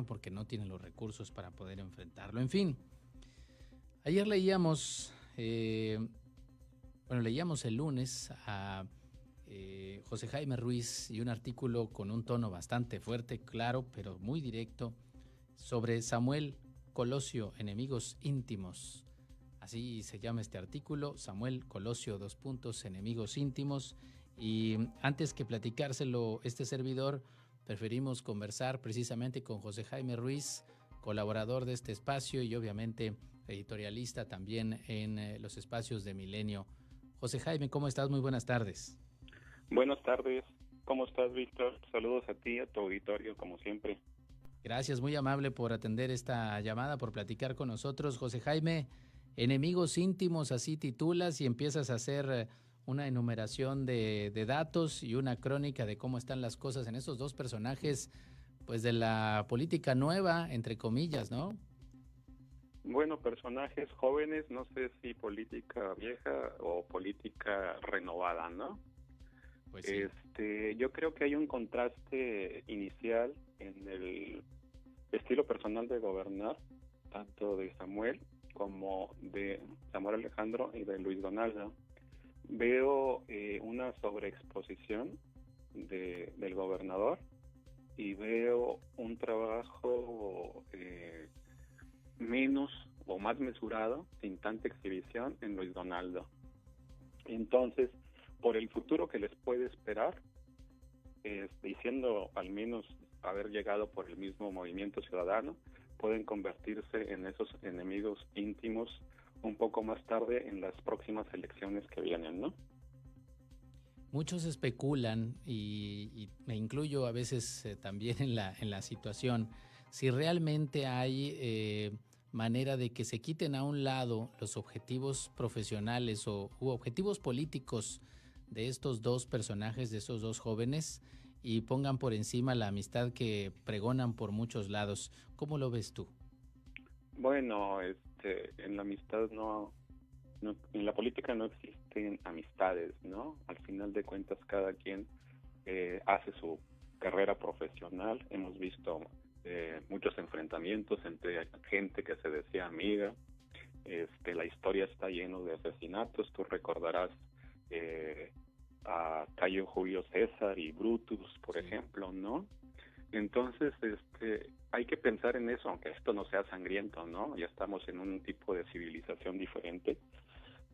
porque no tiene los recursos para poder enfrentarlo. En fin, ayer leíamos el lunes a José Jaime Ruiz y un artículo con un tono bastante fuerte, claro, pero muy directo, sobre Samuel Colosio, enemigos íntimos. Así se llama este artículo, Samuel Colosio, enemigos íntimos. Y antes que platicárselo este servidor, preferimos conversar precisamente con José Jaime Ruiz, colaborador de este espacio y obviamente editorialista también en los espacios de Milenio. José Jaime, ¿cómo estás? Muy buenas tardes. Buenas tardes. ¿Cómo estás, Víctor? Saludos a ti, a tu auditorio, como siempre. Gracias, muy amable por atender esta llamada, por platicar con nosotros. José Jaime, enemigos íntimos, así titulas y empiezas a hacer una enumeración de datos y una crónica de cómo están las cosas en esos dos personajes, pues de la política nueva, entre comillas, ¿no? Bueno, personajes jóvenes, no sé si política vieja o política renovada, ¿no? Pues sí. Yo creo que hay un contraste inicial en el estilo personal de gobernar, tanto de Samuel como de Samuel Alejandro y de Luis Donaldo. Veo una sobreexposición del gobernador y veo un trabajo menos o más mesurado, sin tanta exhibición, en Luis Donaldo. Entonces, por el futuro que les puede esperar, diciendo al menos haber llegado por el mismo movimiento ciudadano, pueden convertirse en esos enemigos íntimos un poco más tarde en las próximas elecciones que vienen, ¿no? Muchos especulan, y me incluyo a veces también en la situación, si realmente hay manera de que se quiten a un lado los objetivos profesionales u objetivos políticos de estos dos personajes, de esos dos jóvenes, y pongan por encima la amistad que pregonan por muchos lados. ¿Cómo lo ves tú? Bueno, en la amistad no, en la política no existen amistades, ¿no? Al final de cuentas, cada quien hace su carrera profesional. Hemos visto muchos enfrentamientos entre gente que se decía amiga. La historia está llena de asesinatos. Tú recordarás a Cayo Julio César y Brutus, por ejemplo, ¿no? Entonces, hay que pensar en eso, aunque esto no sea sangriento, ¿no? Ya estamos en un tipo de civilización diferente,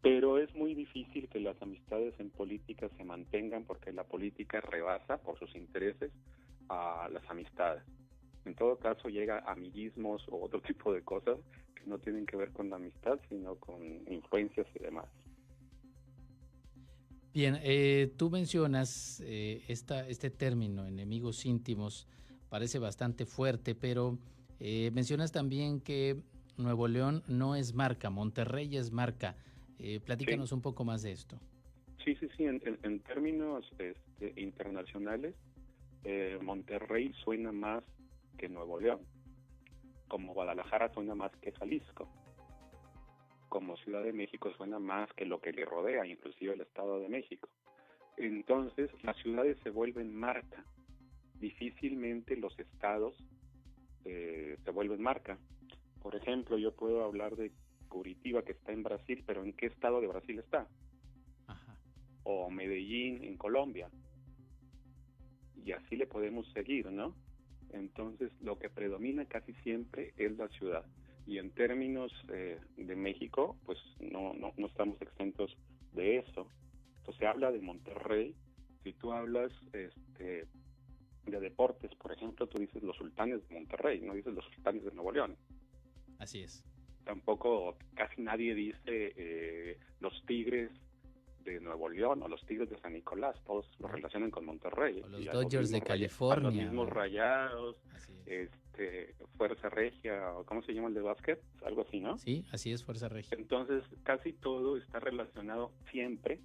pero es muy difícil que las amistades en política se mantengan porque la política rebasa por sus intereses a las amistades. En todo caso, llega a amiguismos o otro tipo de cosas que no tienen que ver con la amistad, sino con influencias y demás. Bien, tú mencionas este término, enemigos íntimos, parece bastante fuerte, pero mencionas también que Nuevo León no es marca, Monterrey es marca. Platícanos un poco más de esto. Sí. En términos internacionales, Monterrey suena más que Nuevo León, como Guadalajara suena más que Jalisco, como Ciudad de México suena más que lo que le rodea, inclusive el Estado de México. Entonces, las ciudades se vuelven marca. Difícilmente los estados se vuelven marca. Por ejemplo, yo puedo hablar de Curitiba, que está en Brasil, pero ¿en qué estado de Brasil está? Ajá. O Medellín, en Colombia. Y así le podemos seguir, ¿no? Entonces, lo que predomina casi siempre es la ciudad. Y en términos de México, pues no estamos exentos de eso. Entonces, se habla de Monterrey. Si tú hablas de deportes, por ejemplo, tú dices los Sultanes de Monterrey, no dices los Sultanes de Nuevo León. Así es. Tampoco casi nadie dice los Tigres de Nuevo León o los Tigres de San Nicolás, todos los relacionan con Monterrey. O los Dodgers de California. A los mismos Rayados, así es. Fuerza Regia, o ¿cómo se llama el de básquet? Algo así, ¿no? Sí, así es, Fuerza Regia. Entonces, casi todo está relacionado siempre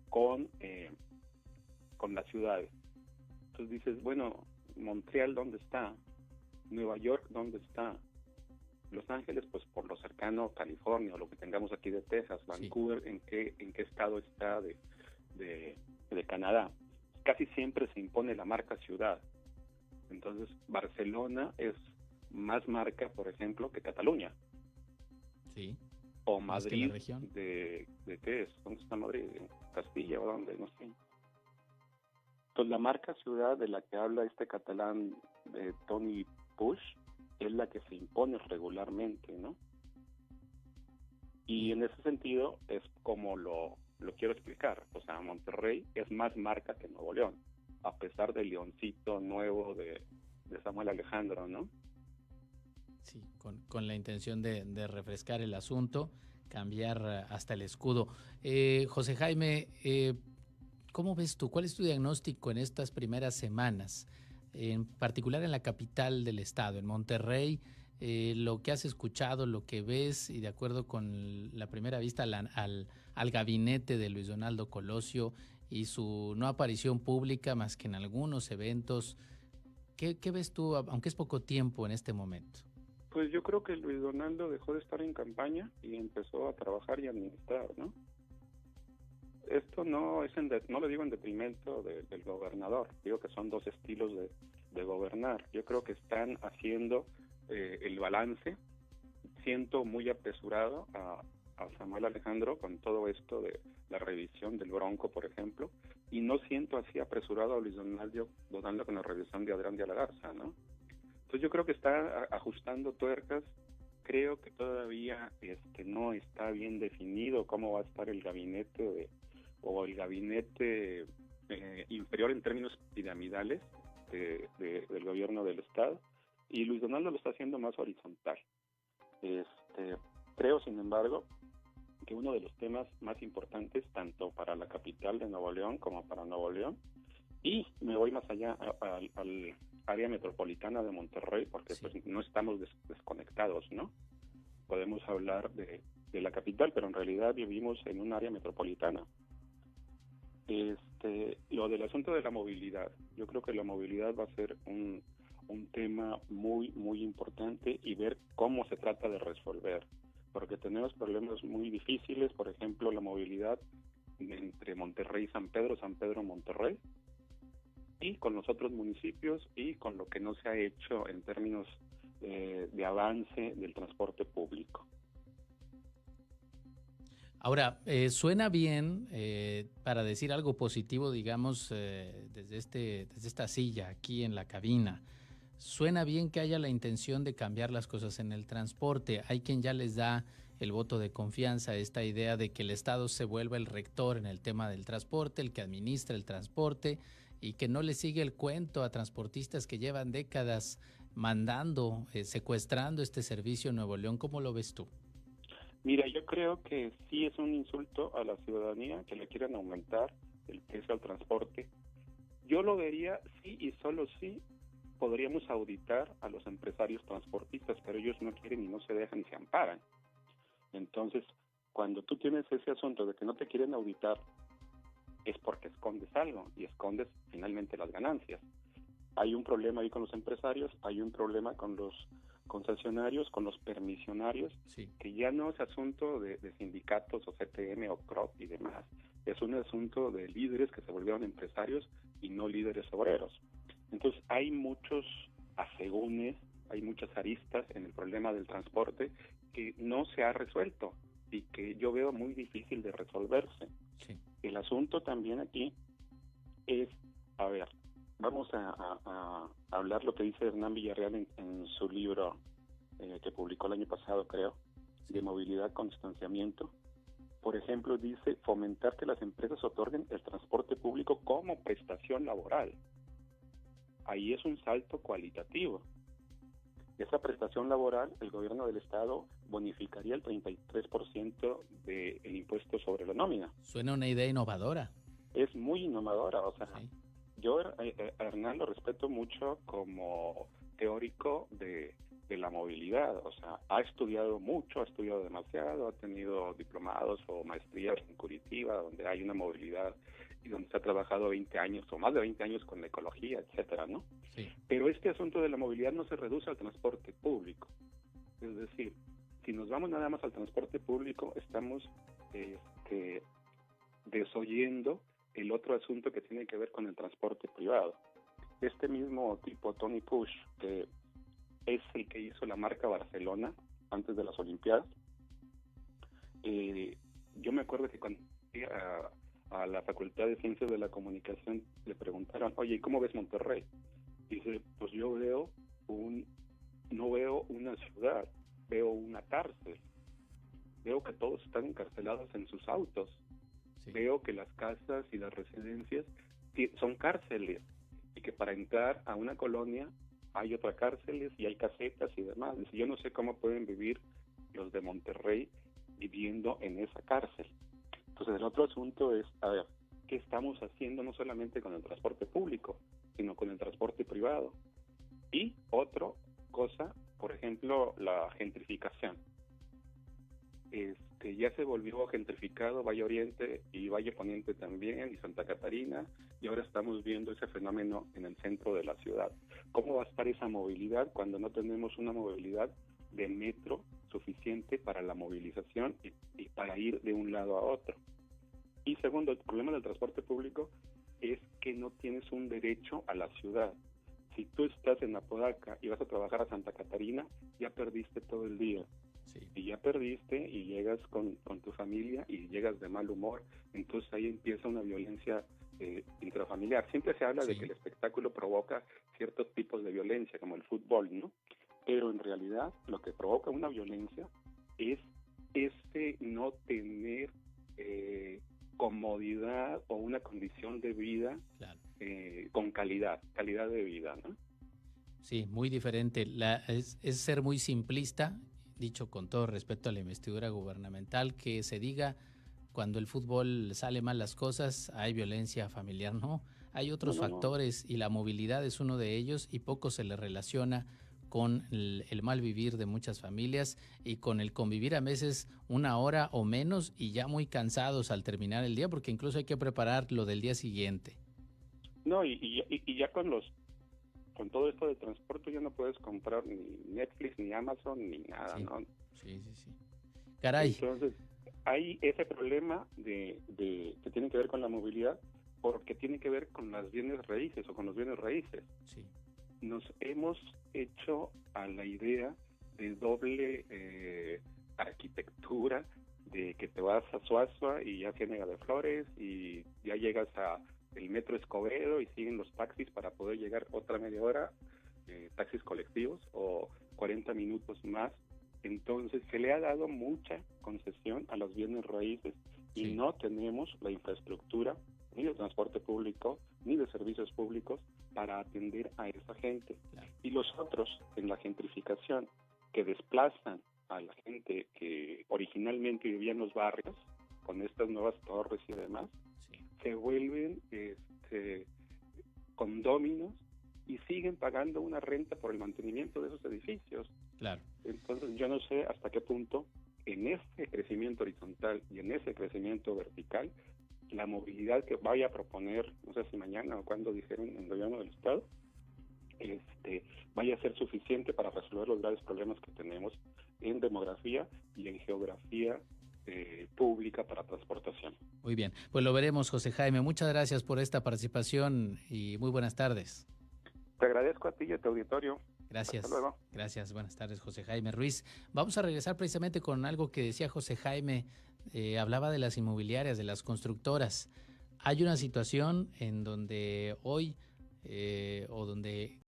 con las ciudades. Entonces dices, bueno, Montreal, ¿dónde está? Nueva York, ¿dónde está? Los Ángeles, pues por lo cercano, California, o lo que tengamos aquí de Texas. Vancouver, sí. ¿En qué estado está de Canadá? Casi siempre se impone la marca ciudad. Entonces, Barcelona es más marca, por ejemplo, que Cataluña. Sí. O Más que la Madrid, región. ¿de qué es? ¿Dónde está Madrid? ¿En Castilla o dónde? No sé. Entonces, la marca ciudad de la que habla este catalán, Tony Puig, es la que se impone regularmente, ¿no? Y en ese sentido es como lo quiero explicar. O sea, Monterrey es más marca que Nuevo León, a pesar del leoncito nuevo de Samuel Alejandro, ¿no? Sí, con la intención de refrescar el asunto, cambiar hasta el escudo. José Jaime, ¿cómo ves tú? ¿Cuál es tu diagnóstico en estas primeras semanas? En particular en la capital del estado, en Monterrey, lo que has escuchado, lo que ves, y de acuerdo con la primera vista al gabinete de Luis Donaldo Colosio y su no aparición pública más que en algunos eventos, ¿qué ves tú, aunque es poco tiempo en este momento? Pues yo creo que Luis Donaldo dejó de estar en campaña y empezó a trabajar y administrar, ¿no? Esto no es no lo digo en detrimento del gobernador, digo que son dos estilos de gobernar. Yo creo que están haciendo el balance. Siento muy apresurado a Samuel Alejandro con todo esto de la revisión del Bronco, por ejemplo, y no siento así apresurado a Luis Donaldo con la revisión de Adrián de la Garza, ¿no? Entonces yo creo que está ajustando tuercas. Creo que todavía no está bien definido cómo va a estar el gabinete o el gabinete inferior en términos piramidales del gobierno del estado, y Luis Donaldo lo está haciendo más horizontal. Creo, sin embargo, que uno de los temas más importantes, tanto para la capital de Nuevo León como para Nuevo León, y me voy más allá al área metropolitana de Monterrey, porque Sí. pues no estamos desconectados, ¿no? Podemos hablar de la capital, pero en realidad vivimos en un área metropolitana. Lo del asunto de la movilidad, yo creo que la movilidad va a ser un tema muy, muy importante, y ver cómo se trata de resolver, porque tenemos problemas muy difíciles, por ejemplo, la movilidad entre Monterrey y San Pedro, Monterrey, y con los otros municipios, y con lo que no se ha hecho en términos de avance del transporte público. Ahora, suena bien para decir algo positivo, digamos, desde esta silla aquí en la cabina. Suena bien que haya la intención de cambiar las cosas en el transporte. Hay quien ya les da el voto de confianza, esta idea de que el Estado se vuelva el rector en el tema del transporte, el que administra el transporte, y que no le sigue el cuento a transportistas que llevan décadas mandando, secuestrando este servicio en Nuevo León. ¿Cómo lo ves tú? Mira, yo creo que sí es un insulto a la ciudadanía que le quieran aumentar el precio al transporte. Yo lo vería, sí y solo sí podríamos auditar a los empresarios transportistas, pero ellos no quieren y no se dejan y se amparan. Entonces, cuando tú tienes ese asunto de que no te quieren auditar, es porque escondes algo, y escondes finalmente las ganancias. Hay un problema ahí con los empresarios, hay un problema con los concesionarios, con los permisionarios, Sí. que ya no es asunto de sindicatos o CTM o CROT y demás, es un asunto de líderes que se volvieron empresarios y no líderes obreros. Entonces hay muchos asegúnes, hay muchas aristas en el problema del transporte que no se ha resuelto y que yo veo muy difícil de resolverse. Sí. El asunto también aquí es, a ver, vamos a hablar lo que dice Hernán Villarreal en su libro que publicó el año pasado, creo, Sí. de movilidad con distanciamiento. Por ejemplo, dice fomentar que las empresas otorguen el transporte público como prestación laboral. Ahí es un salto cualitativo. Esa prestación laboral, el gobierno del estado bonificaría el 33% del impuesto sobre la nómina. Suena una idea innovadora. Es muy innovadora, o sea, Sí. yo a Hernán lo respeto mucho como teórico de la movilidad, o sea, ha estudiado mucho, ha estudiado demasiado, ha tenido diplomados o maestrías en Curitiba, donde hay una movilidad y donde se ha trabajado 20 años o más de 20 años con la ecología, etcétera, ¿no? Sí. Pero este asunto de la movilidad no se reduce al transporte público. Es decir, si nos vamos nada más al transporte público, estamos desoyendo el otro asunto que tiene que ver con el transporte privado. este mismo tipo, Tony Puig, que es el que hizo la marca Barcelona antes de las Olimpiadas, yo me acuerdo que cuando fui a la Facultad de Ciencias de la Comunicación le preguntaron, oye, ¿y cómo ves Monterrey? Dice, pues yo no veo una ciudad, veo una cárcel. Veo que todos están encarcelados en sus autos. Sí. Veo que las casas y las residencias son cárceles y que para entrar a una colonia hay otras cárceles y hay casetas y demás. Dice, yo no sé cómo pueden vivir los de Monterrey viviendo en esa cárcel. Entonces el otro asunto es, a ver, ¿qué estamos haciendo no solamente con el transporte público, sino con el transporte privado? Y otra cosa, por ejemplo, la gentrificación. Ya se volvió gentrificado Valle Oriente y Valle Poniente también, y Santa Catarina, y ahora estamos viendo ese fenómeno en el centro de la ciudad. ¿Cómo va a estar esa movilidad cuando no tenemos una movilidad de metro suficiente para la movilización y para ir de un lado a otro? Y segundo, el problema del transporte público es que no tienes un derecho a la ciudad. Si tú estás en Apodaca y vas a trabajar a Santa Catarina, ya perdiste todo el día. Sí. Y ya perdiste y llegas con tu familia y llegas de mal humor, entonces ahí empieza una violencia intrafamiliar. Siempre se habla de que el espectáculo provoca ciertos tipos de violencia, como el fútbol, ¿no? Pero en realidad lo que provoca una violencia es no tener comodidad o una condición de vida con calidad de vida, ¿no? Sí, muy diferente. Es ser muy simplista, dicho con todo respeto a la investidura gubernamental, que se diga cuando el fútbol sale mal las cosas, hay violencia familiar, no. Hay otros factores y la movilidad es uno de ellos y poco se le relaciona con el mal vivir de muchas familias y con el convivir a veces una hora o menos y ya muy cansados al terminar el día, porque incluso hay que preparar lo del día siguiente. No, y ya con todo esto de transporte ya no puedes comprar ni Netflix, ni Amazon, ni nada, sí. ¿no? Sí. Caray. Entonces, hay ese problema que tiene que ver con la movilidad, porque tiene que ver con las bienes raíces o con los bienes raíces. Sí. Nos hemos hecho a la idea de doble arquitectura, de que te vas a Suazua y ya Ciénega de Flores y ya llegas a el metro Escobedo y siguen los taxis para poder llegar otra media hora, taxis colectivos o 40 minutos más. Entonces se le ha dado mucha concesión a los bienes raíces y no tenemos la infraestructura ni de transporte público ni de servicios públicos para atender a esa gente. Claro. Y los otros, en la gentrificación, que desplazan a la gente que originalmente vivía en los barrios, con estas nuevas torres y demás, se vuelven condóminos y siguen pagando una renta por el mantenimiento de esos edificios. Claro. Entonces yo no sé hasta qué punto en ese crecimiento horizontal y en ese crecimiento vertical la movilidad que vaya a proponer, no sé si mañana o cuando dijeron en el gobierno del estado, vaya a ser suficiente para resolver los graves problemas que tenemos en demografía y en geografía pública para transportación. Muy bien, pues lo veremos, José Jaime. Muchas gracias por esta participación y muy buenas tardes. Te agradezco a ti y a tu auditorio. Gracias. Hasta luego. Gracias, buenas tardes, José Jaime Ruiz. Vamos a regresar precisamente con algo que decía José Jaime, hablaba de las inmobiliarias, de las constructoras. Hay una situación en donde hoy, o donde